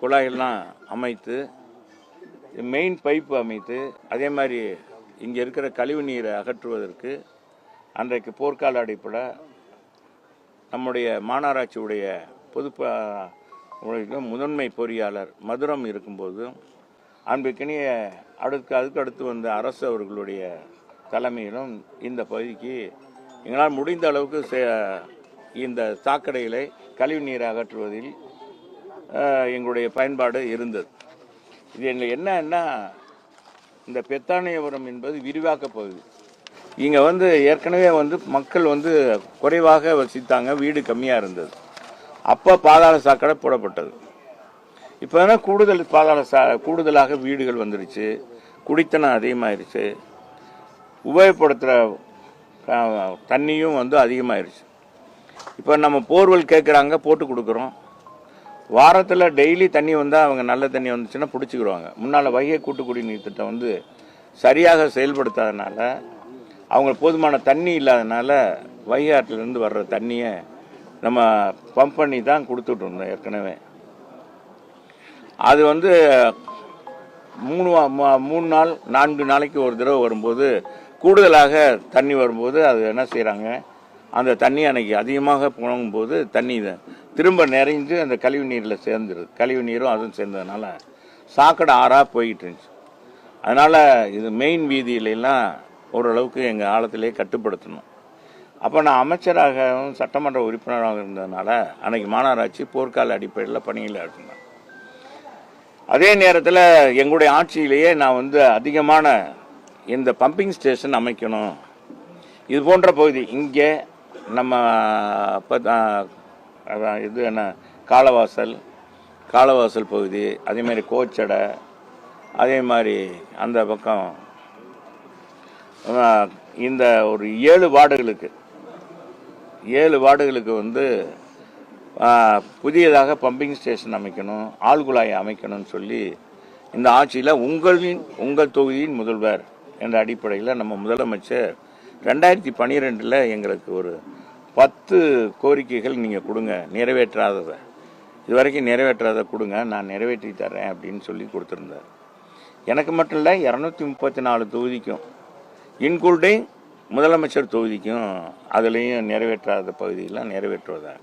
குழாயெல்லாம் அமைத்து main pipe அமைத்து அதே மாதிரி இங்கே இருக்கிற கழிவு நீரை அகற்றுவதற்கு அன்றைக்கு போர்க்கால அடிப்படை நம்முடைய மாநகராட்சியுடைய முதன்மை பொறியாளர் மதுரம் இருக்கும்போது அன்றைக்கினிய அதுக்கு அடுத்து வந்த அரசு அவர்களுடைய தலைமையிலும் இந்த பகுதிக்கு எங்களால் முடிந்த அளவுக்கு இந்த சாக்கடைகளை கழிவு நீரை அகற்றுவதில் எங்களுடைய பயன்பாடு இருந்தது. இது எங்களுக்கு என்னன்னா, இந்த பெத்தானியபுரம் என்பது விரிவாக்க பகுதி. இங்கே ஏற்கனவே மக்கள் குறைவாக வசித்தாங்க, வீடு கம்மியாக இருந்தது. அப்போ பாதாள சாக்கடை போடப்பட்டது. இப்போ கூடுதலாக வீடுகள் வந்துருச்சு, குடித்தனம் அதிகமாகிருச்சு, உபயோகப்படுத்துகிற தண்ணியும் அதிகமாகிருச்சு. இப்போ நம்ம போர்வெல் கேட்குறாங்க, போட்டு கொடுக்குறோம். வாரத்தில் டெய்லி தண்ணி வந்தால் அவங்க நல்ல தண்ணி வந்துச்சுன்னா பிடிச்சிக்கிடுவாங்க. முன்னால் வைகை கூட்டு குடிநீர் திட்டம் சரியாக செயல்படுத்தாதனால, அவங்க போதுமான தண்ணி இல்லாதனால வைகை ஆற்றிலிருந்து வர்ற தண்ணியை நம்ம பம்ப் பண்ணி தான் கொடுத்துட்டு இருந்தோம் ஏற்கனவே. அது 3 நாள் 4 நாளைக்கு ஒரு தடவை வரும்போது, கூடுதலாக தண்ணி வரும்போது அது என்ன செய்கிறாங்க, அந்த தண்ணி அன்னைக்கு அதிகமாக போகும்போது தண்ணி திரும்ப நிறைஞ்சு அந்த கழிவு நீரில் சேர்ந்துருது. கழிவு நீரும் அதுவும் சேர்ந்ததுனால சாக்கடை ஆறாக போய்கிட்டு இருந்துச்சு. அதனால் இது மெயின் வீதியிலெல்லாம் ஓரளவுக்கு எங்கள் ஆழத்திலே கட்டுப்படுத்தணும். அப்போ நான் அமைச்சராகவும் சட்டமன்ற உறுப்பினராக இருந்ததுனால அன்றைக்கி மாநகராட்சி போர்க்கால அடிப்படையில் பணியில் இருந்தேன். அதே நேரத்தில் எங்களுடைய ஆட்சியிலேயே நான் அதிகமான இந்த பம்பிங் ஸ்டேஷன் அமைக்கணும். இது போன்ற பகுதி இங்கே நம்ம இது என்ன காலவாசல் பகுதி, அதே மாதிரி கோச்சடை, அதே மாதிரி அந்த பக்கம் இந்த ஒரு 7 வார்டுகளுக்கு புதியதாக பம்பிங் ஸ்டேஷன் அமைக்கணும், ஆழ்குழாயை அமைக்கணும்னு சொல்லி இந்த ஆட்சியில் உங்கள் தொகுதியின் முதல்வர் என்ற அடிப்படையில் நம்ம முதலமைச்சர் 2012 எங்களுக்கு ஒரு 10 கோரிக்கைகள் நீங்கள் கொடுங்க, நிறைவேற்றாததை இதுவரைக்கும் நிறைவேற்றாத கொடுங்க, நான் நிறைவேற்றி தரேன் அப்படின்னு சொல்லி கொடுத்துருந்தார். எனக்கு மட்டும் இல்லை, 234 தொகுதிக்கும் இன்க்ளூடிங் முதலமைச்சர் தொகுதிக்கும் அதுலேயும் நிறைவேற்றாத பகுதியெல்லாம் நிறைவேற்றுவதாக.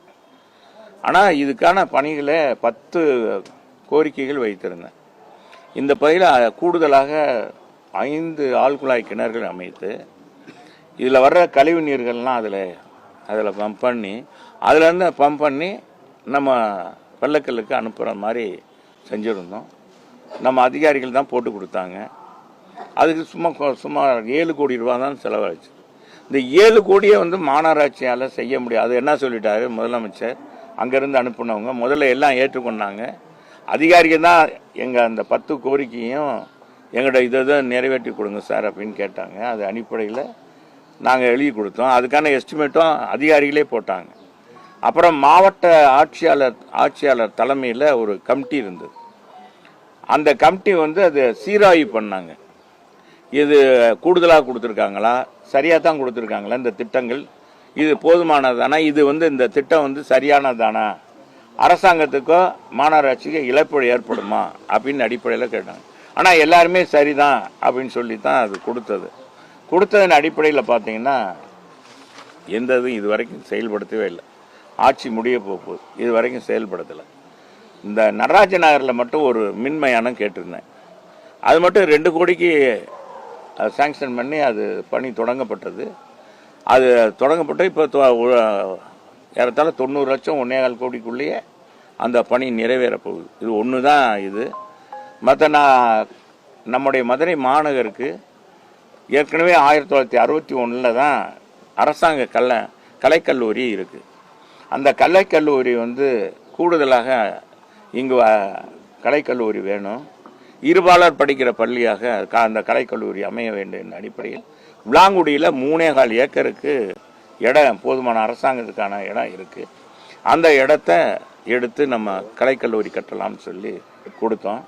ஆனால் இதுக்கான பணிகளை 10 கோரிக்கைகள் வைத்திருந்தேன். இந்த பகுதியில் கூடுதலாக 5 ஆழ்குழாய் கிணறுகள் அமைத்து இதில் வர்ற கழிவு நீர்கள்லாம் அதில் பம்ப் பண்ணி நம்ம வெள்ளக்கல்லுக்கு அனுப்புகிற மாதிரி செஞ்சுருந்தோம். நம்ம அதிகாரிகள் தான் போட்டு கொடுத்தாங்க. அதுக்கு சுமார் 7 கோடி ரூபா தான் செலவாச்சு. இந்த 7 கோடியை மாநகராட்சியால் செய்ய முடியாது. அது என்ன சொல்லிட்டாரு முதலமைச்சர், அங்கேருந்து அனுப்புனவங்க முதல்ல எல்லாம் ஏற்றுக்கொண்டாங்க. அதிகாரிகள் தான் எங்கள் அந்த 10 கோரிக்கையும் எங்கள்கிட்ட இதை நிறைவேற்றி கொடுங்க சார் அப்படின்னு கேட்டாங்க. அது அடிப்படையில் நாங்கள் எழுதி கொடுத்தோம். அதுக்கான எஸ்டிமேட்டும் அதிகாரிகளே போட்டாங்க. அப்புறம் மாவட்ட ஆட்சியாளர் தலைமையில் ஒரு கமிட்டி இருந்தது. அந்த கமிட்டி அது சீராய்வு பண்ணாங்க. இது கூடுதலாக கொடுத்துருக்காங்களா, சரியாக தான் கொடுத்துருக்காங்களா, இந்த திட்டங்கள் இது போதுமானதானா, இது இந்த திட்டம் சரியானதானா, அரசாங்கத்துக்கோ மாநகராட்சிக்கோ இழப்பு ஏற்படுமா அப்படின்னு அடிப்படையில் கேட்டாங்க. ஆனால் எல்லாருமே சரிதான் அப்படின்னு சொல்லி தான் அது கொடுத்ததன் அடிப்படையில் பார்த்தீங்கன்னா எந்த இதுவும் இது வரைக்கும் செயல்படுத்தவே இல்லை. ஆட்சி முடிய போகுது, இது வரைக்கும் செயல்படுத்தலை. இந்த நடராஜ நகரில் மட்டும் ஒரு மின்மயானம் கேட்டிருந்தேன். அது மட்டும் 2 கோடிக்கு சாங்ஷன் பண்ணி அது பணி தொடங்கப்பட்டது. அது தொடங்கப்பட்டு இப்போ ஏறத்தாழ 90 லட்சம் 1.25 கோடிக்குள்ளேயே அந்த பணி நிறைவேற போகுது. இது ஒன்று தான் இது. மற்ற நம்முடைய மதுரை மாநகருக்கு ஏற்கனவே 1961 தான் அரசாங்க கலைக்கல்லூரி இருக்குது. அந்த கலைக்கல்லூரி கூடுதலாக இங்கு கலைக்கல்லூரி வேணும், இருபாலர் படிக்கிற பள்ளியாக அந்த கலைக்கல்லூரி அமைய வேண்டும் என்ற அடிப்படையில் விளாங்குடியில் 3.25 ஏக்கருக்கு இடம், போதுமான அரசாங்கத்துக்கான இடம் இருக்குது. அந்த இடத்த எடுத்து நம்ம கலைக்கல்லூரி கட்டலாம்னு சொல்லி கொடுத்தோம்.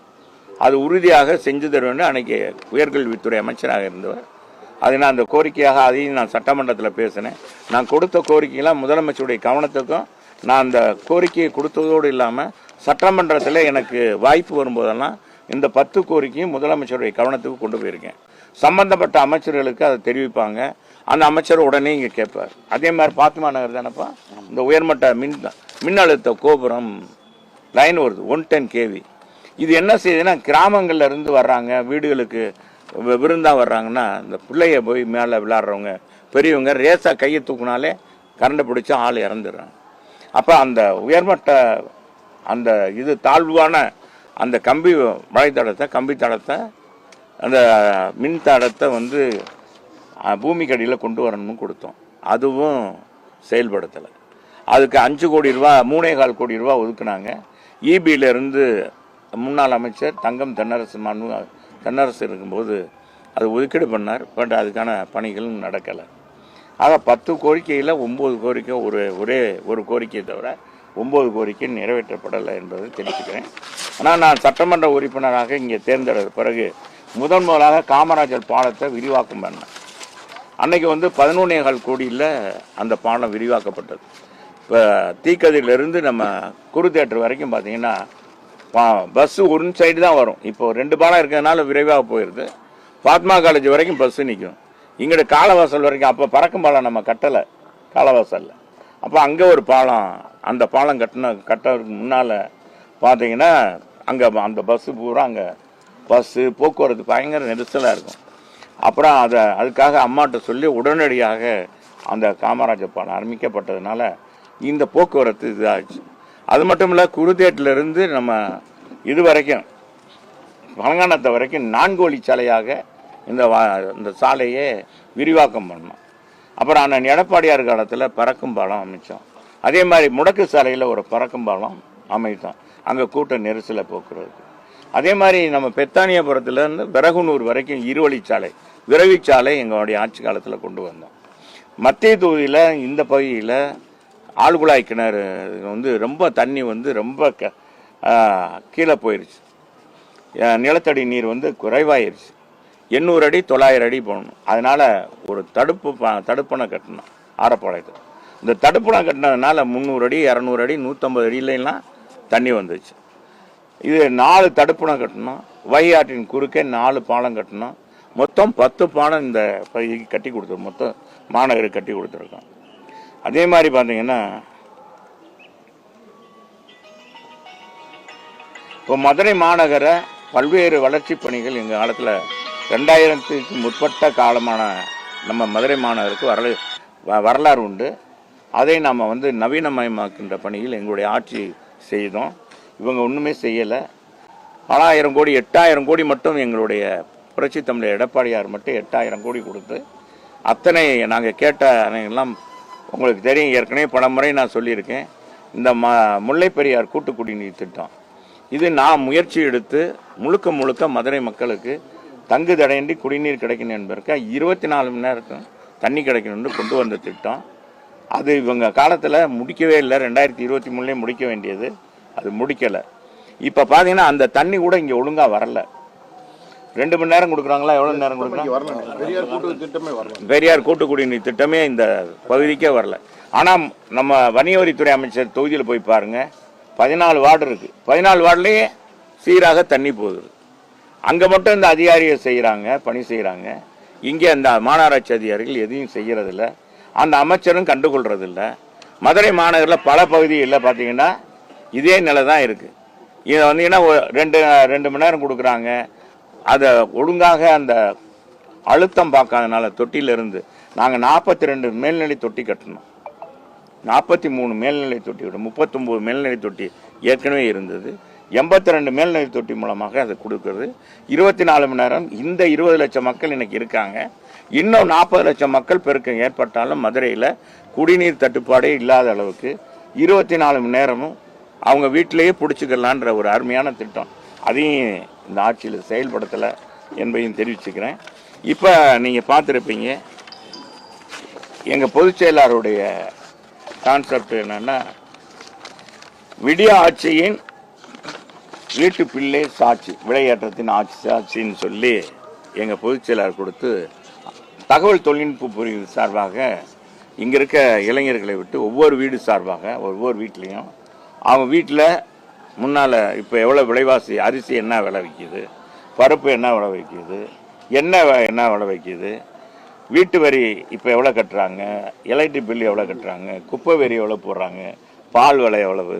அது உறுதியாக செஞ்சு தருவேன்னு அன்றைக்கி உயர்கல்வித்துறை அமைச்சராக இருந்தவர். அது நான் அந்த கோரிக்கையாக அதையும் நான் சட்டமன்றத்தில் பேசினேன். நான் கொடுத்த கோரிக்கையெல்லாம் முதலமைச்சருடைய கவனத்துக்கும் நான் அந்த கோரிக்கையை கொடுத்ததோடு இல்லாமல் சட்டமன்றத்தில் எனக்கு வாய்ப்பு வரும்போதெல்லாம் இந்த 10 கோரிக்கையும் முதலமைச்சருடைய கவனத்துக்கு கொண்டு போயிருக்கேன். சம்பந்தப்பட்ட அமைச்சர்களுக்கு அதை தெரிவிப்பாங்க. அந்த அமைச்சர் உடனே இங்கே கேட்பார். அதே மாதிரி பாத்திமா நகர் தானப்பா இந்த உயர்மட்ட மின்னழுத்த கோபுரம் லைன் வருது 110 kV. இது என்ன செய்யுதுன்னா கிராமங்கள்ல இருந்து வர்றாங்க, வீடுகளுக்கு விருந்தா வர்றாங்கன்னா இந்த பிள்ளைய போய் மேலே விளையாடுறவங்க பெரியவங்க ரேசா கையை தூக்குனாலே கரண்டை பிடிச்சா ஆள் இறந்துடுறாங்க. அப்போ அந்த உயர்மட்ட அந்த இது தாழ்வான அந்த கம்பி கம்பி தடத்தை அந்த மின் தடத்தை வந்து பூமிக்கு அடியில் கொண்டு வரணும்னு கொடுத்தோம். அதுவும் செயல்படுத்தலை. அதுக்கு 5 கோடி ரூபா 3,4 கோடி ரூபா ஒதுக்குனாங்க. இபியிலிருந்து முன்னாள் அமைச்சர் தங்கம் தென்னரசு இருக்கும்போது அது ஒதுக்கீடு பண்ணார். பட் அதுக்கான பணிகளும் நடக்கலை. ஆக 10 கோரிக்கையில் 9 கோரிக்கை ஒரே ஒரு கோரிக்கையை தவிர 9 கோரிக்கை நிறைவேற்றப்படலை என்பதை தெரிவிக்கிறேன். ஆனால் நான் சட்டமன்ற உறுப்பினராக இங்கே தேர்ந்தெடுத்த பிறகு முதலாக காமராஜர் பாலத்தை விரிவாக்கம் பண்ணேன். அன்னைக்கு வந்து 11,4 கோடியில் அந்த பாலம் விரிவாக்கப்பட்டது. இப்போ தீக்கதிரிலிருந்து நம்ம குரு தேட்டர் வரைக்கும் பார்த்தீங்கன்னா பஸ்ஸு ஒரு சைடு தான் வரும். இப்போ 2 பாலம் இருக்கிறதுனால விரைவாக போயிடுது. பாத்மா காலேஜ் வரைக்கும் பஸ்ஸு நிற்கும். இங்கிட்ட காலவாசல் வரைக்கும் அப்போ பறக்கும் பாலம் நம்ம கட்டலை காலவாசலில். அப்போ அங்கே ஒரு பாலம், அந்த பாலம் கட்டுறதுக்கு முன்னால் பார்த்தீங்கன்னா அங்கே அந்த பஸ்ஸு பூரா அங்கே பஸ்ஸு போக்குவரத்து பயங்கர நெரிசலாக இருக்கும். அப்புறம் அதுக்காக அம்மாட்ட சொல்லி உடனடியாக அந்த காமராஜர் பாலம் ஆரம்பிக்கப்பட்டதுனால இந்த போக்குவரத்து இதாகிடுச்சு. அது மட்டும் இல்லை, குருதேட்டிலிருந்து நம்ம இது வரைக்கும் பழங்கானத்தை வரைக்கும் 4 வழி சாலையாக இந்த சாலையை விரிவாக்கம் பண்ணோம். அப்புறம் அண்ணன் எடப்பாடியார் காலத்தில் பறக்கும் பாலம் அமைச்சோம். அதே மாதிரி முடக்கு சாலையில் ஒரு பறக்கும் பாலம் அமைத்தோம், அங்கே கூட்ட நெரிசலை போக்குறதுக்கு. அதே மாதிரி நம்ம பெத்தானியபுரத்துலேருந்து விறகுனூர் வரைக்கும் 2 வழிச்சாலை விரைவுச்சாலை எங்களுடைய ஆட்சி காலத்தில் கொண்டு வந்தோம். மத்திய தொகுதியில் இந்த பகுதியில் ஆழ்குழாய் கிணறு வந்து ரொம்ப தண்ணி வந்து ரொம்ப கீழே போயிடுச்சு. நிலத்தடி நீர் வந்து குறைவாயிருச்சு. 800 அடி 900 அடி போகணும். அதனால் ஒரு தடுப்பணை கட்டணும் ஆரப்பாளையத்தில். இந்த தடுப்பணை கட்டினதுனால 300 அடி 200 அடி 150 அடியிலாம் தண்ணி வந்துச்சு. இது 4 தடுப்பணை கட்டணும். வையாற்றின் குறுக்கே 4 பாலம் கட்டணும். மொத்தம் 10 பாலம் இந்த பகுதிக்கு கட்டி கொடுத்துருக்கோம். மொத்தம் மாநகருக்கு கட்டி கொடுத்துருக்கோம். அதே மாதிரி பார்த்தீங்கன்னா இப்போ மதுரை மாநகர பல்வேறு வளர்ச்சி பணிகள் எங்கள் காலத்தில் 2000க்கு முற்பட்ட காலமான நம்ம மதுரை மாநகருக்கு வரலாறு உண்டு. அதை நாம் வந்து நவீனமயமாக்கின்ற பணியில் எங்களுடைய ஆட்சி செய்தோம். இவங்க ஒன்றுமே செய்யலை. 1000 கோடி 8000 கோடி மட்டும் எங்களுடைய புரட்சி தமிழர் எடப்பாடியார் மட்டும் 8000 கோடி கொடுத்து அத்தனை நாங்கள் கேட்ட எல்லாம் உங்களுக்கு தெரியும். ஏற்கனவே பல முறை நான் சொல்லியிருக்கேன். இந்த முல்லை பெரியார் கூட்டு குடிநீர் திட்டம் இது நான் முயற்சி எடுத்து முழுக்க மதுரை மக்களுக்கு தங்கு தடையின்றி குடிநீர் கிடைக்கணும் என்பதற்கு 24 மணி நேரத்துக்கும் தண்ணி கிடைக்கணும்னு கொண்டு வந்த திட்டம். அது இவங்க காலத்தில் முடிக்கவே இல்லை. 2023 முடிக்க வேண்டியது, அது முடிக்கலை. இப்போ பார்த்தீங்கன்னா அந்த தண்ணி கூட இங்கே ஒழுங்காக வரல. 2 மணி நேரம் கொடுக்குறாங்களா? எவ்வளோ நேரம் கொடுக்குறாங்க? பெரியார் கூட்டு குடிநீர் திட்டமே இந்த பகுதிக்கே வரல. ஆனால் நம்ம வணிகவரித்துறை அமைச்சர் தொகுதியில் போய் பாருங்கள், 14 வார்டு இருக்குது. 14 வார்டுலேயே சீராக தண்ணி போகுது. அங்கே மட்டும் இந்த அதிகாரிகள் செய்கிறாங்க, பணி செய்கிறாங்க. இங்கே அந்த மாநகராட்சி அதிகாரிகள் எதையும் செய்கிறதில்ல. அந்த அமைச்சரும் கண்டுகொள்றதில்ல. மதுரை மாநகரில் பல பகுதிகளில் பார்த்தீங்கன்னா இதே நிலை தான் இருக்குது. இதை வந்தீங்கன்னா 2 மணி நேரம் கொடுக்குறாங்க. அதை ஒழுங்காக அந்த அழுத்தம் பார்க்காதனால தொட்டியிலிருந்து நாங்கள் 42 மேல்நிலை தொட்டி கட்டணும். 43 மேல்நிலை தொட்டி விட 39 மேல்நிலை தொட்டி ஏற்கனவே இருந்தது. 82 மேல்நிலை தொட்டி மூலமாக அதை கொடுக்குறது. 24 மணி நேரம். இந்த 20 லட்சம் மக்கள் இன்னைக்கு இருக்காங்க. இன்னும் 40 லட்சம் மக்கள் பெருக்கம் ஏற்பட்டாலும் மதுரையில் குடிநீர் தட்டுப்பாடே இல்லாத அளவுக்கு 24 மணி நேரமும் அவங்க வீட்டிலேயே பிடிச்சிக்கலான்ற ஒரு அருமையான திட்டம். அதையும் இந்த ஆட்சியில் செயல்படுத்தலை என்பதையும் தெரிவிச்சுக்கிறேன். இப்போ நீங்கள் பார்த்துருப்பீங்க, எங்கள் பொதுச் செயலாளருடைய கான்செப்ட் என்னன்னா, விடிய ஆட்சியின் வீட்டு பிள்ளை சாட்சி, விளையாட்டத்தின் சாட்சின்னு சொல்லி எங்கள் பொதுச் செயலாளர் கொடுத்து தகவல் தொழில்நுட்ப பிரிவு சார்பாக இங்கே இருக்க இளைஞர்களை விட்டு ஒவ்வொரு வீடு சார்பாக ஒவ்வொரு வீட்லேயும் அவங்க வீட்டில் முன்னால் இப்போ எவ்வளோ விலைவாசி, அரிசி என்ன விலை விற்கிது, பருப்பு என்ன விலை விற்கிது, என்ன விலை விற்கிது, வீட்டு வரி இப்போ எவ்வளோ கட்டுறாங்க, எலக்ட்ரிக் பில் எவ்வளோ கட்டுறாங்க, குப்பை வரி எவ்வளோ போடுறாங்க, பால் விலை எவ்வளவு,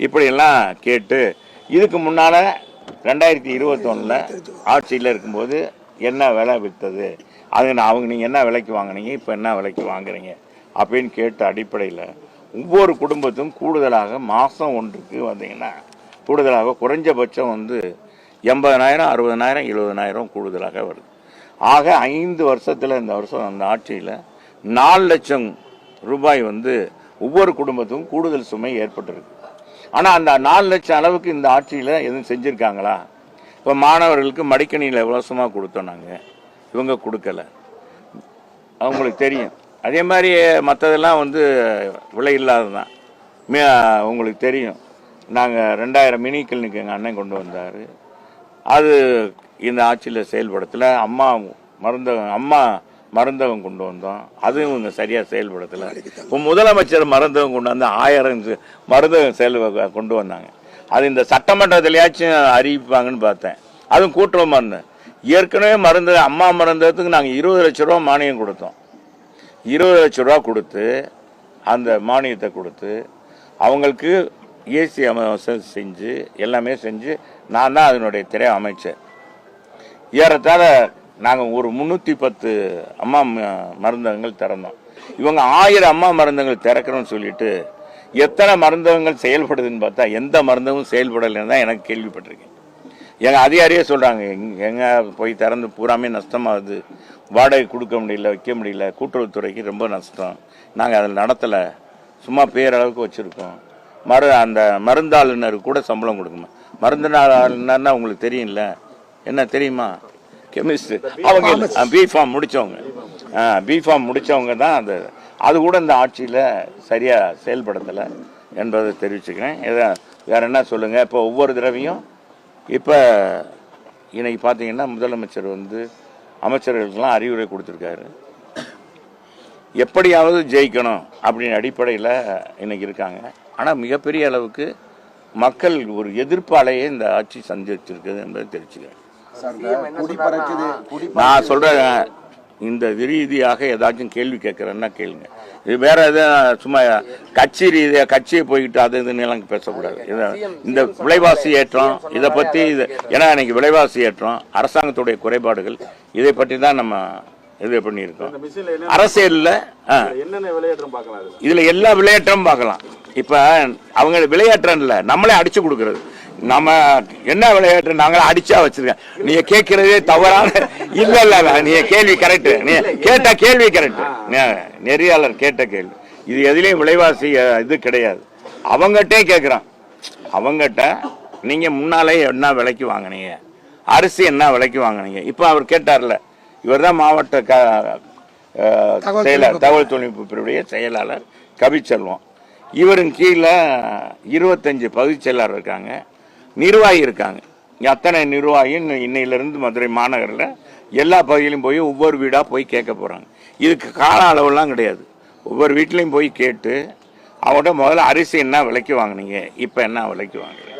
இப்படியெல்லாம் கேட்டு இதுக்கு முன்னால் 2021 ஆட்சியில் இருக்கும்போது என்ன விலை விற்றது, அது நீங்கள் என்ன விலைக்கு வாங்கினீங்க, இப்போ என்ன விலைக்கு வாங்குறீங்க அப்படின்னு கேட்ட அடிப்படையில் ஒவ்வொரு குடும்பத்தும் கூடுதலாக மாதம் ஒன்றுக்கு வந்தீங்கன்னா கூடுதலாக குறைஞ்சபட்சம் 80,000 60,000 70,000 கூடுதலாக வருது. ஆக 5 வருஷத்தில் இந்த வருஷம் அந்த ஆட்சியில் 4 லட்சம் ரூபாய் ஒவ்வொரு குடும்பத்துக்கும் கூடுதல் சுமை ஏற்பட்டிருக்கு. ஆனால் அந்த 4 லட்சம் அளவுக்கு இந்த ஆட்சியில் எதுவும் செஞ்சுருக்காங்களா? இப்போ மாணவர்களுக்கு மடிக்கணியில் இலவசமாக கொடுத்தோம் நாங்கள், இவங்க கொடுக்கல, அவங்களுக்கு தெரியும். அதே மாதிரி மற்றதெல்லாம் விலை இல்லாத தான். உங்களுக்கு தெரியும், நாங்கள் 2000 மினி கிளினிக் எங்கள் அண்ணன் கொண்டு வந்தார், அது இந்த ஆட்சியில் செயல்படுத்தலை. அம்மா மருந்தகம் கொண்டு வந்தோம், அதுவும் இவங்க சரியாக செயல்படுத்தலை. இப்போ முதலமைச்சர் மருந்தகம் கொண்டு வந்து 1000 மருந்தகம் கொண்டு வந்தாங்க. அது இந்த சட்டமன்றத்திலேயாச்சும் அறிவிப்பாங்கன்னு பார்த்தேன், அதுவும் கூட்டுறவு மருந்தகம். ஏற்கனவே அம்மா மருந்தகத்துக்கு நாங்கள் 20 லட்ச ரூபா மானியம் கொடுத்தோம். 20 லட்ச ரூபா கொடுத்து அந்த மானியத்தை கொடுத்து அவங்களுக்கு ஏசி செஞ்சு எல்லாமே செஞ்சு நான் தான் அதனுடைய துறை அமைச்சர். ஏறத்தாழ நாங்கள் ஒரு 310 அம்மா மருந்தகங்கள் திறந்தோம். இவங்க 1000 அம்மா மருந்தகங்கள் திறக்கிறோன்னு சொல்லிட்டு எத்தனை மருந்தகங்கள் செயல்படுதுன்னு பார்த்தா எந்த மருந்தகமும் செயல்படலைன்னு தான் எனக்கு கேள்விப்பட்டிருக்கேன். எங்கள் அதிகாரியே சொல்கிறாங்க, எங்கே போய் திறந்து பூராமே நஷ்டமாகுது, வாடகை கொடுக்க முடியல, வைக்க முடியல, கூட்டுறவுத்துறைக்கு ரொம்ப நஷ்டம், நாங்கள் அதில் நடத்தலை, சும்மா பேரளவுக்கு வச்சுருக்கோம். அந்த மருந்தாளுநருக்கு கூட சம்பளம் கொடுக்கணும். மருந்தாளுநர்னா உங்களுக்கு தெரியும்ல, என்ன தெரியுமா? கெமிஸ்ட். அவங்க பிஃபார்ம் முடித்தவங்க தான் அது கூட இந்த ஆட்சியில் சரியாக செயல்படுத்தலை என்பதை தெரிவிச்சுக்கிறேன். வேறு என்ன சொல்லுங்கள்? இப்போ ஒவ்வொரு தடவையும் இப்போ இன்னைக்கு பார்த்தீங்கன்னா முதலமைச்சர் அமைச்சர்களுக்கெல்லாம் அறிவுரை கொடுத்துருக்காரு, எப்படியாவது ஜெயிக்கணும் அப்படின்னு அடிப்படையில் இன்னைக்கு இருக்காங்க. ஆனால் மிகப்பெரிய அளவுக்கு மக்கள் ஒரு எதிர்ப்பாலேயே இந்த ஆட்சி சந்திச்சிருக்குது என்பதை தெரிவிச்சுக்கிறேன். நான் சொல்கிறேன், இந்த ரீதியாக ஏதாச்சும் கேள்வி கேட்குறேன்னா கேளுங்க. இது வேற எதுவும் சும்மா கட்சி ரீதியாக கட்சியை போய்கிட்டு அது இதுன்னு எல்லாம் பேசக்கூடாது. இந்த விலைவாசி ஏற்றம் இதை பற்றி ஏன்னா இன்னைக்கு விலைவாசி ஏற்றம், அரசாங்கத்துடைய குறைபாடுகள், இதை பற்றி தான் நம்ம இது பண்ணியிருக்கோம். அரசியலில் இதில் எல்லா விளையாட்டும் பார்க்கலாம். இப்போ அவங்க விளையாட்டம் இல்லை, நம்மளே அடிச்சு கொடுக்கறது. நம்ம என்ன விளையாட்டு நாங்களே அடிச்சா வச்சிருக்கேன். நீங்க கேட்கறதே தவறான இல்ல நீங்க கேள்வி கரெக்ட், நீ கேட்ட கேள்வி கரெக்ட், நெறியாளர் கேட்ட கேள்வி. இது எதுலயும் விலைவாசி இது கிடையாது. அவங்ககிட்டே கேட்குறான், அவங்ககிட்ட நீங்க முன்னாலே என்ன விலைக்கு வாங்கினீங்க, அரிசி என்ன விலைக்கு வாங்கினீங்க. இப்போ அவர் கேட்டார்ல, இவர் தான் மாவட்ட செயலாளர், தகவல் தொழில்நுட்ப பிரிவுடைய செயலாளர் கவிச்செல்வம். இவரின் கீழே 25 பகுதி செயலாளர் இருக்காங்க, நிர்வாகி இருக்காங்க. அத்தனை நிர்வாகியும் இன்னையிலிருந்து மதுரை மாநகரில் எல்லா பகுதியிலும் போய் ஒவ்வொரு வீடாக போய் கேட்க போகிறாங்க. இதுக்கு கால அளவெல்லாம் கிடையாது. ஒவ்வொரு வீட்லையும் போய் கேட்டு அவங்கள்ட்ட முதல்ல அரிசி என்ன விலைக்கு வாங்கினீங்க, இப்போ என்ன விலைக்கு வாங்குறீங்க,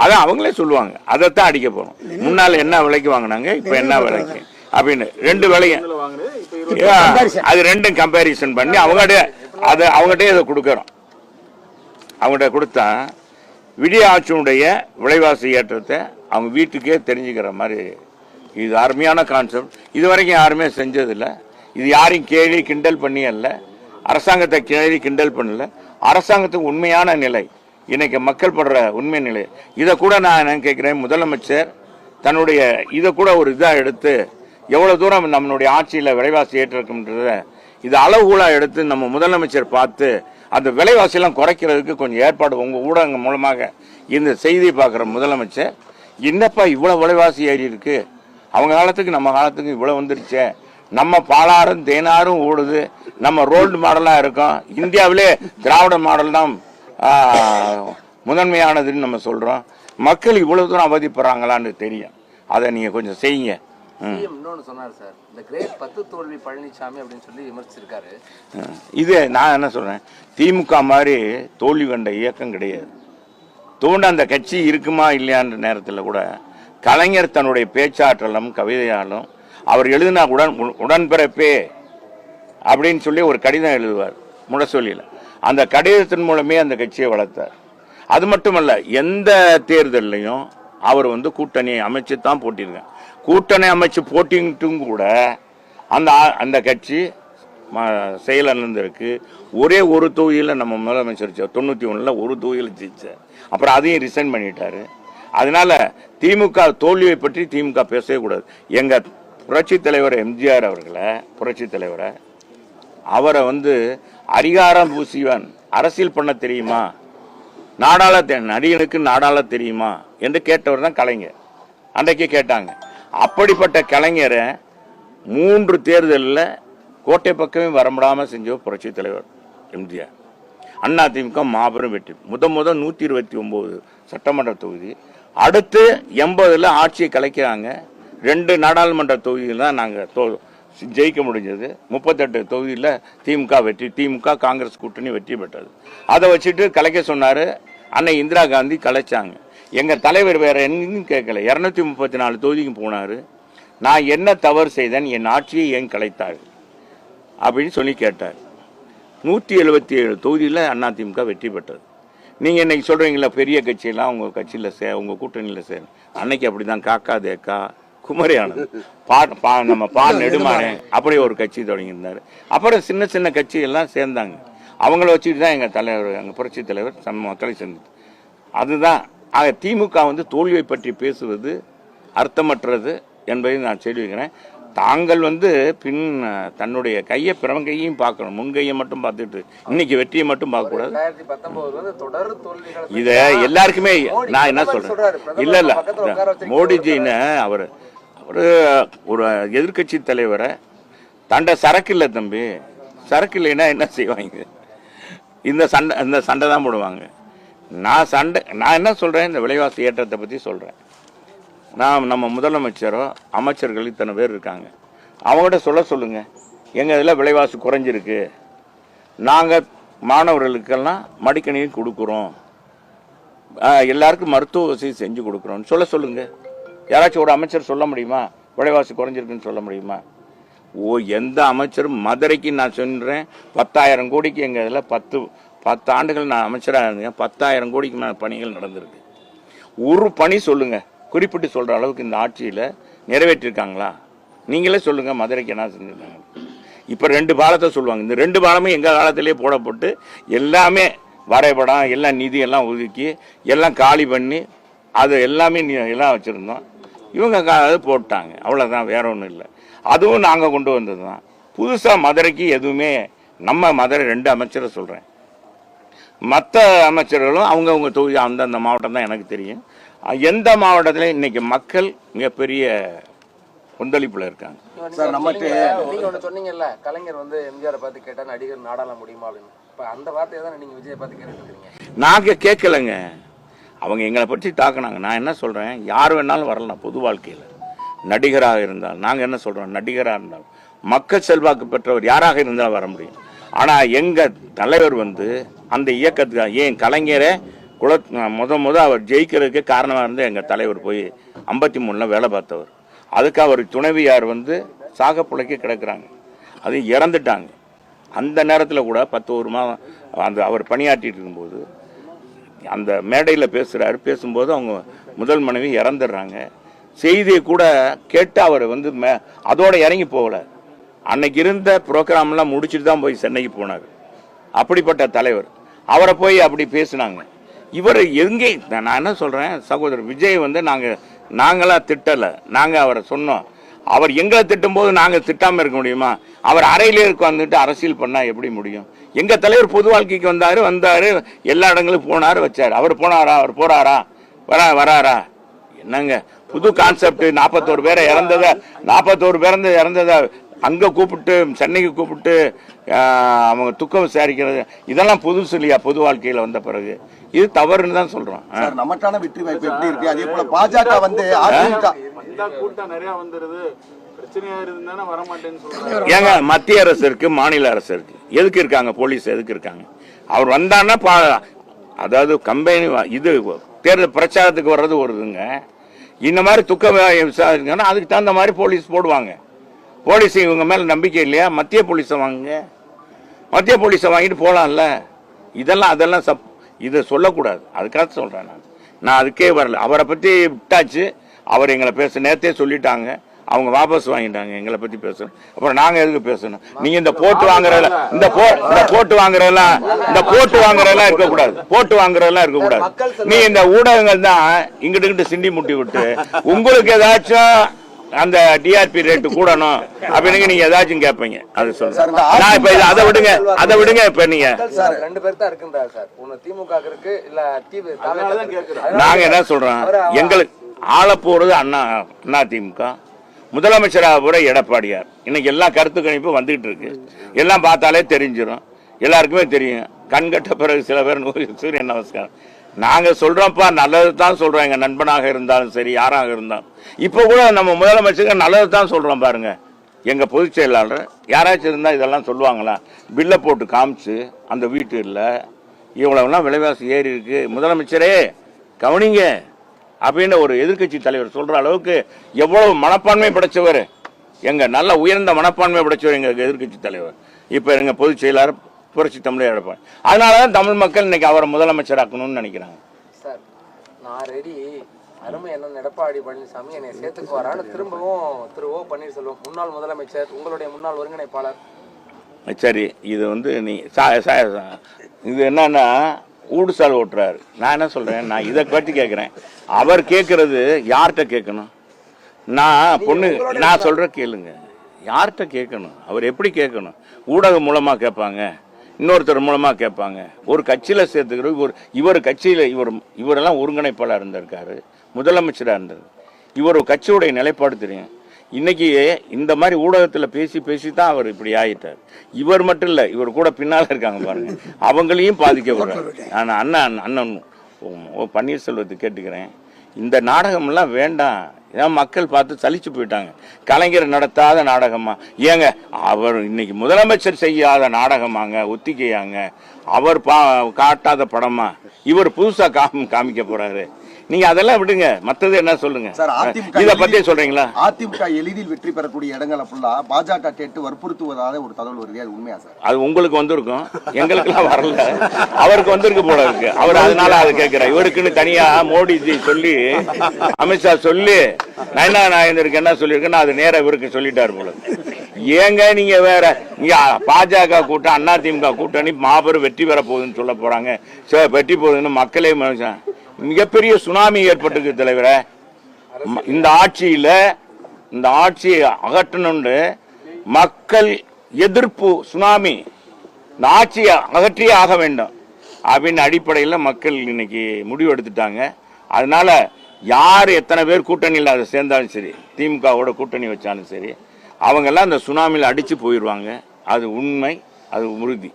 அதான் அவங்களே சொல்லுவாங்க. அதைத்தான் அடிக்க போகிறோம். முன்னால் என்ன விலைக்கு வாங்கினாங்க, இப்போ என்ன விலைக்கு அப்படின்னு 2 விலையும் அது ரெண்டும் கம்பேரிசன் பண்ணி அவங்ககிட்ட இதை கொடுக்குறோம். அவங்ககிட்ட கொடுத்தா விடிய ஆட்சியினுடைய விலைவாசி ஏற்றத்தை அவங்க வீட்டுக்கே தெரிஞ்சுக்கிற மாதிரி. இது அருமையான கான்செப்ட். இது வரைக்கும் யாருமே செஞ்சதில்லை. இது யாரையும் கேள்வி கிண்டல் பண்ணி அல்ல, அரசாங்கத்தை கேள்வி கிண்டல் பண்ணல, அரசாங்கத்துக்கு உண்மையான நிலை, இன்னைக்கு மக்கள் படுற உண்மை நிலை. இதை கூட நான் என்ன கேட்குறேன், முதலமைச்சர் தன்னுடைய இதை கூட ஒரு இதாக எடுத்து எவ்வளோ தூரம் நம்மளுடைய ஆட்சியில் விலைவாசி ஏற்றிருக்குன்றத இது அளவுகோலாக எடுத்து நம்ம முதலமைச்சர் பார்த்து அந்த விலைவாசியெல்லாம் குறைக்கிறதுக்கு கொஞ்சம் ஏற்பாடு உங்கள் ஊடகங்கள் மூலமாக இந்த செய்தி பார்க்குற முதலமைச்சர், என்னப்பா இவ்வளோ விலைவாசி ஏறி இருக்கு, அவங்க காலத்துக்கு நம்ம காலத்துக்கு இவ்வளோ வந்துருச்சே, நம்ம பாலாறும் தேனாரும் ஓடுது, நம்ம ரோல்டு மாடலாக இருக்கோம், இந்தியாவிலே திராவிட மாடல் தான் முதன்மையானதுன்னு நம்ம சொல்கிறோம், மக்கள் இவ்வளோ தூரம் அவதிப்படுறாங்களான்னு தெரியும். அதை நீங்கள் கொஞ்சம் செய்யுங்க. இன்னொன்னு சொன்னார் சார், இந்த கிரேட் 10 தோல்வி பழனிசாமி அப்படின்னு சொல்லி விமர்சிச்சிருக்காரு. இது நான் என்ன சொல்றேன், திமுக மாதிரி தோல்வி கண்ட இயக்கம் கிடையாது. தூண்ட அந்த கட்சி இருக்குமா இல்லையான்ற நேரத்தில் கூட கலைஞர் தன்னுடைய பேச்சாற்றலும் கவிதையாலும் அவர் எழுதினா உடன்பிறப்பே அப்படின்னு சொல்லி ஒரு கடிதம் எழுதுவார் முரசொலியில். அந்த கடிதத்தின் மூலமே அந்த கட்சியை வளர்த்தார். அது மட்டுமல்ல, எந்த தேர்தலையும் அவர் கூட்டணி அமைச்சு தான் போட்டிருக்காங்க. கூட்டணி அமைச்சு போட்டிட்டும் கூட அந்த கட்சி செயலிழந்து இருக்கு. ஒரே ஒரு தொகுதியில் நம்ம முதலமைச்சர் 91 ஒரு தொகுதியில் ஜெயிச்சார். அப்புறம் அதையும் ரிசைன் பண்ணிட்டாரு. அதனால திமுக தோல்வியை பற்றி திமுக பேசவே கூடாது. எங்க புரட்சி தலைவர் எம்ஜிஆர் அவர்களை, புரட்சி தலைவரை, அவரை அதிகாரம் பூசிவன், அரசியல் பண்ண தெரியுமா, நடிகனுக்கு நாடாள தெரியுமா என்று கேட்டவர் தான் கலைஞர். அன்றைக்கு கேட்டாங்க. அப்படிப்பட்ட கலைஞரை 3 தேர்தலில் கோட்டை பக்கமே வரமுடாம செஞ்ச புரட்சி தலைவர் எம்ஜிஆர். அண்ணா திமுக மாபெரும் வெற்றி. முதல் 129 சட்டமன்ற தொகுதி, அடுத்து 80ல் ஆட்சியை கலைக்கிறாங்க. 2 நாடாளுமன்ற தொகுதியில் தான் நாங்கள் ஜெயிக்க முடிஞ்சது. 38 தொகுதியில் திமுக வெற்றி. திமுக காங்கிரஸ் கூட்டணி வெற்றி பெற்றது. அதை வச்சுட்டு கலைக்க சொன்னாரு. அன்னை இந்திரா காந்தி கலைச்சாங்க. எங்க தலைவர் வேற என்னன்னு கேட்கல, 234 தொகுதிக்கு போனாரு. நான் என்ன தவறு செய்தேன், என் ஆட்சியை ஏன் கலைத்தார்கள் அப்படின்னு சொல்லி கேட்டார். 177 தொகுதியில் அதிமுக வெற்றி பெற்றது. நீங்க இன்னைக்கு சொல்றீங்களா பெரிய கட்சியெல்லாம் உங்க கட்சியில் உங்க கூட்டணியில் சேரும். அன்னைக்கு அப்படிதான் காக்கா தேக்கா, குமரி ஆனந்த், நம்ம நெடுமாறே அப்படி ஒரு கட்சி தொடங்கியிருந்தாரு. அப்புறம் சின்ன சின்ன கட்சி எல்லாம் சேர்ந்தாங்க. அவங்கள வச்சுட்டு தான் எங்க தலைவர், எங்க புரட்சி தலைவர் மக்களை சந்தித்து. அதுதான் திமுக தோல்வியை பற்றி பேசுவது அர்த்தமற்றது என்பதை நான் சொல்லி வைக்கிறேன். தாங்கள் பின் தன்னுடைய கையை பிறவன் கையையும் பார்க்கணும். முன்கையை மட்டும் பார்த்துட்டு இன்னைக்கு வெற்றியை மட்டும் பார்க்க கூடாது. இத எல்லாருக்குமே நான் என்ன சொல்றேன், இல்ல மோடிஜின்னு அவர் ஒரு எதிர்கட்சி தலைவரை தண்டை சரக்கு இல்லை தம்பி, சரக்கு இல்லைன்னா என்ன செய்வாங்க? இந்த சண்டை தான் போடுவாங்க. நான் என்ன சொல்றேன், இந்த விலைவாசி ஏற்றத்தை பத்தி சொல்றேன். நம்ம முதலமைச்சரோ அமைச்சர்கள் இத்தனை பேர் இருக்காங்க, அவங்ககிட்ட சொல்லுங்க, எங்க இதில் விலைவாசி குறைஞ்சிருக்கு, நாங்கள் மாணவர்களுக்கெல்லாம் மடிக்கணினி கொடுக்குறோம், எல்லாருக்கும் மருத்துவ வசதி செஞ்சு கொடுக்குறோம் சொல்லுங்க. யாராச்சும் ஒரு அமைச்சர் சொல்ல முடியுமா விலைவாசி குறைஞ்சிருக்குன்னு சொல்ல முடியுமா? எந்த அமைச்சரும் மதுரைக்கு நான் சொல்றேன் 10,000 கோடிக்கு எங்க இதில் 10 ஆண்டுகள் நான் அமைச்சராக இருந்தேன். 10,000 கோடிக்கு மேலே பணிகள் நடந்திருக்கு. ஒரு பணி சொல்லுங்க, குறிப்பிட்டு சொல்ற அளவுக்கு இந்த ஆட்சியில் நிறைவேற்றிருக்காங்களா? நீங்களே சொல்லுங்க, மதுரைக்கு என்ன செஞ்சிருக்காங்க? இப்ப 2 பாலத்தை சொல்லுவாங்க. இந்த 2 பாலமே எங்க காலத்திலேயே போடப்பட்டு எல்லாமே வரைபடம் எல்லாம் நிதி எல்லாம் ஒதுக்கி எல்லாம் காலி பண்ணி அது எல்லாமே எல்லாம் வச்சிருந்தோம். இவங்க போட்டாங்க, அவ்வளவுதான், வேற ஒன்றும் இல்லை. அதுவும் நாங்க கொண்டு வந்தது தான். புதுசா மதுரைக்கு எதுவுமே, நம்ம மதுரை 2 அமைச்சரை சொல்றேன், மற்ற அமைச்சர்களும் அவங்கவுங்க தொகுதி அந்தந்த மாவட்டம் தான் எனக்கு தெரியும். எந்த மாவட்டத்திலும் இன்னைக்கு மக்கள் மிகப்பெரிய கொந்தளிப்புல இருக்காங்க. நீங்க ஒண்ணு சொன்னீங்கல்ல, கலைஞர் எம்ஜிஆர் பார்த்து கேட்டா நடிகர் நாடாள முடியுமா அப்படின்னு. இப்ப அந்த வார்த்தையை தான் நீங்க விஜய் பார்த்து கேட்டுருக்கீங்க. நாங்க கேட்கலங்க, அவங்க எங்களை பற்றி தாக்குனாங்க. நான் என்ன சொல்றேன், யார் வேணாலும் வரலாம் பொது வாழ்க்கையில். நடிகராக இருந்தால் நாங்க என்ன சொல்றோம், நடிகராக இருந்தால் மக்கள் செல்வாக்கு பெற்றவர் யாராக இருந்தாலும் வர முடியும். ஆனா எங்க தலைவர் அந்த இயக்கத்துக்கு ஏன் கலைஞரை முத அவர் ஜெயிக்கிறதுக்கு காரணமா இருந்து எங்க தலைவர் போய் 53 வேலை பார்த்தவர். அதுக்கு அவர் துணைவியார் சாக பிழைக்க கிடக்குறாங்க, அது இறந்துட்டாங்க. அந்த நேரத்தில் கூட 10 மாதம் அவர் பணியாற்றிட்டு இருக்கும்போது அந்த மேடையில் பேசும்போது அவங்க முதல் மனைவி இறந்துடுறாங்க. செய்தியை கூட கேட்டு அவர் அதோட இறங்கி போகல. அன்னைக்கு இருந்த ப்ரோக்ராம்லாம் முடிச்சுட்டு தான் போய் சென்னைக்கு போனார். அப்படிப்பட்ட தலைவர், அவரை போய் அப்படி பேசினாங்க. இவர் எங்கே, நான் என்ன சொல்றேன், சகோதரர் விஜய் நாங்களா திட்டலை, நாங்க அவரை சொன்னோம். அவர் எங்களை திட்டும் போது நாங்க திட்டாம இருக்க முடியுமா? அவர் அறையிலே வந்துட்டு அரசியல் பண்ணா எப்படி முடியும்? எங்க தலைவர் பொது வாழ்க்கைக்கு வந்தாரு, எல்லா இடங்களுக்கும் போனாரு, வச்சாரு. அவர் போனாரா? அவர் போறாரா? வராரா? என்னங்க புது கான்செப்ட்? 41 பேரை இறந்தத அங்க கூப்பிட்டு சென்னைக்கு கூப்பிட்டு அவங்க துக்கம் விசாரிக்கிறது, இதெல்லாம் புதுசு இல்லையா? பொது வாழ்க்கையில வந்த பிறகு இது தவறுன்னு தான் சொல்றோம். நமக்கான வெற்றி வாய்ப்பு எப்படி இருக்கு? அதே போல பாஜக கூட்டம் நிறைய வந்துருது, பிரச்சனையா இருந்தானே வர மாட்டேன்னு சொல்றாங்க. ஏங்க மத்திய அரசு இருக்கு, மாநில அரசு இருக்கு, எதுக்கு இருக்காங்க? போலீஸ் எதுக்கு இருக்காங்க? அவர் வந்தான்னா அதாவது கம்பெனி இது தேர்தல் பிரச்சாரத்துக்கு வர்றது வருதுங்க. இந்த மாதிரி துக்க விசாரிங்கன்னா அதுக்கு தகுந்த மாதிரி போலீஸ் போடுவாங்க. போலீஸ் இவங்க மேல நம்பிக்கை இல்லையா? மத்திய போலீஸை வாங்குங்க, மத்திய போலீஸை வாங்கிட்டு போகலாம்ல. அதெல்லாம் இதை சொல்லக்கூடாது. அதுக்காக சொல்றேன். நான் அதுக்கே வரல. அவரை பத்தி விட்டாச்சு. அவர் எங்களை நேரத்தே சொல்லிட்டாங்க. அவங்க வாபஸ் வாங்கிட்டாங்க. எங்களை பத்தி பேசணும். அப்புறம் நாங்க எதுக்கு பேசணும்? நீங்க இந்த போட்டு வாங்குறதெல்லாம் இருக்கக்கூடாது. போட்டு வாங்குறதெல்லாம் இருக்கக்கூடாது. நீ இந்த ஊடகங்கள் தான் இங்கிட்டு சிண்டி முட்டி விட்டு உங்களுக்கு ஏதாச்சும் அந்த டிஆர்பி ரேட்டு கூடணும் அப்படின்னு நீங்க ஏதாச்சும் கேட்பீங்க. அது சொல்லுங்க. நான் இப்ப அதை விடுங்க. இப்ப நீங்க 2 பேர் தான் இருக்குன்றாரு சார். ஒன்னு திமுக இருக்கு, இல்ல நாங்க என்ன சொல்றோம்? எங்களுக்கு ஆள போறது அண்ணா திமுக, முதலமைச்சராக போற எடப்பாடியார். இன்னைக்கு எல்லாம் கருத்து கணிப்பு வந்துகிட்டு இருக்கு. எல்லாம் பார்த்தாலே தெரிஞ்சிடும். எல்லாருக்குமே தெரியும். கண்கட்ட பிறகு சில பேர் சூரிய நமஸ்காரம். நாங்க சொல்றோம்ப்பா, நல்லது தான் சொல்றோம். எங்க நண்பனாக இருந்தாலும் சரி, யாராக இருந்தாலும். இப்ப கூட நம்ம முதலமைச்சருக்கு நல்லது தான் சொல்றோம். பாருங்க, எங்க பொதுச் செயலாளர் யாராச்சும் இருந்தா இதெல்லாம் சொல்லுவாங்களா? பில்லை போட்டு காமிச்சு அந்த வீட்டு இல்ல இவ்வளவுலாம் விலைவாசி ஏறி இருக்கு, முதலமைச்சரே கவனிங்க அப்படின்னு ஒரு எதிர்கட்சி தலைவர் சொல்ற அளவுக்கு எவ்வளவு மனப்பான்மை படைச்சவர், எங்க நல்ல உயர்ந்த மனப்பான்மை படைச்சவர் எங்க எதிர்கட்சி தலைவர். இப்ப எங்க பொதுச் செயலாளர் புரட்சி தமிழர் எடப்பாடி. அதனாலதான் தமிழ் மக்கள் இன்னைக்கு அவரை முதலமைச்சராக்கணும்னு நினைக்கிறாங்க. சார், நான் ரெடி. அருமை என்ன எடப்பாடி பழனிசாமி என்னை சேர்த்துக்கு வரான்னு திரும்பவும் திரு ஓ பன்னீர்செல்வம், முன்னாள் முதலமைச்சர், உங்களுடைய முன்னாள் ஒருங்கிணைப்பாளர். சரி, இது நீ இது என்னன்னா ஊடுசால் ஓட்டுறாரு. நான் என்ன சொல்றேன்? நான் இதை பற்றி கேட்கிறேன். அவர் கேட்கறது யார்கிட்ட கேட்கணும்? நான் சொல்ற கேளுங்க. யார்கிட்ட கேட்கணும்? அவர் எப்படி கேட்கணும்? ஊடகம் மூலமா கேட்பாங்க, இன்னொருத்தர் மூலமா கேட்பாங்க. ஒரு கட்சியில சேர்த்துக்கிற இவர் கட்சியில இவரெல்லாம் ஒருங்கிணைப்பாளர் இருந்திருக்காரு, முதலமைச்சராக இருந்தது. இவர் கட்சியுடைய நிலைப்பாடு தெரியும். இன்னைக்கு இந்த மாதிரி ஊடகத்தில் பேசி தான் அவர் இப்படி ஆயிட்டார். இவர் மட்டும் இல்லை, இவர் கூட பின்னால இருக்காங்க பாருங்க, அவங்களையும் பாதிக்க விடுறாரு. நான் அண்ணன் பன்னீர்செல்வத்தை கேட்டுக்கிறேன், இந்த நாடகம்லாம் வேண்டாம். ஏன் மக்கள் பார்த்து சலிச்சு போயிட்டாங்க. கலைஞர் நடத்தாத நாடகமா? ஏங்க அவர் இன்னைக்கு முதலமைச்சர் செய்யாத நாடகமாங்க, ஒத்திகையாங்க, அவர் காட்டாத படமா இவர் புதுசா காமிக்க போறாரு. நீங்க அதெல்லாம் விடுங்க, மத்தது என்ன சொல்லுங்க. இத பத்தி சொல்றீங்களா? அதிமுக எளிதில் வெற்றி பெறக்கூடிய இடங்களை ஃபுல்லா பாஜக கேட்டு வற்புறுத்துவதாக ஒரு தகவல் வருது. அது உண்மையா சார்? அது உங்களுக்கு வந்திருக்கும், எங்களுக்கு எல்லாம் வரல. அவருக்கு வந்திருக்கு போல இருக்கு. அவர் அதனால அதை கேட்கிறார். இவருக்குன்னு தனியா மோடிஜி சொல்லி, அமித்ஷா சொல்லி, நயனாநாயகருக்கு என்ன சொல்லியிருக்குன்னு அது நேரம் இவருக்கு சொல்லிட்டாரு போல. ஏங்க நீங்க வேற இங்க பாஜக கூட்டம், அதிமுக கூட்டணி மாபெரும் வெற்றி பெற போகுதுன்னு சொல்ல போறாங்க. வெற்றி போகுதுன்னு மக்களே மிகப்பெரிய சுனாமி ஏற்பட்டிருக்கு தலைவரை. இந்த ஆட்சியை அகற்றணும்னு மக்கள் எதிர்ப்பு சுனாமி, இந்த ஆட்சியை அகற்றியே ஆக வேண்டும் அப்படின்னு அடிப்படையில் மக்கள் இன்னைக்கு முடிவு எடுத்துட்டாங்க. அதனால யார் எத்தனை பேர் கூட்டணியில் அதை சேர்ந்தாலும் சரி, திமுகவோட கூட்டணி வச்சாலும் சரி, அவங்கெல்லாம் அந்த சுனாமியில் அடிச்சு போயிடுவாங்க. அது உண்மை, அது உறுதி.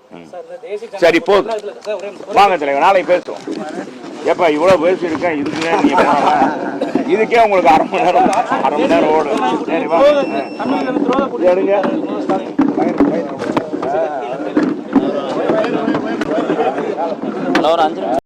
சரி, போதும், வாங்க தலைவர், நாளைக்கு பேசுவோம். ஏப்பா இவ்வளவு பேசியிருக்கேன், இதுக்கே உங்களுக்கு அரை மணி நேரம் ஓடும். சரி, வா.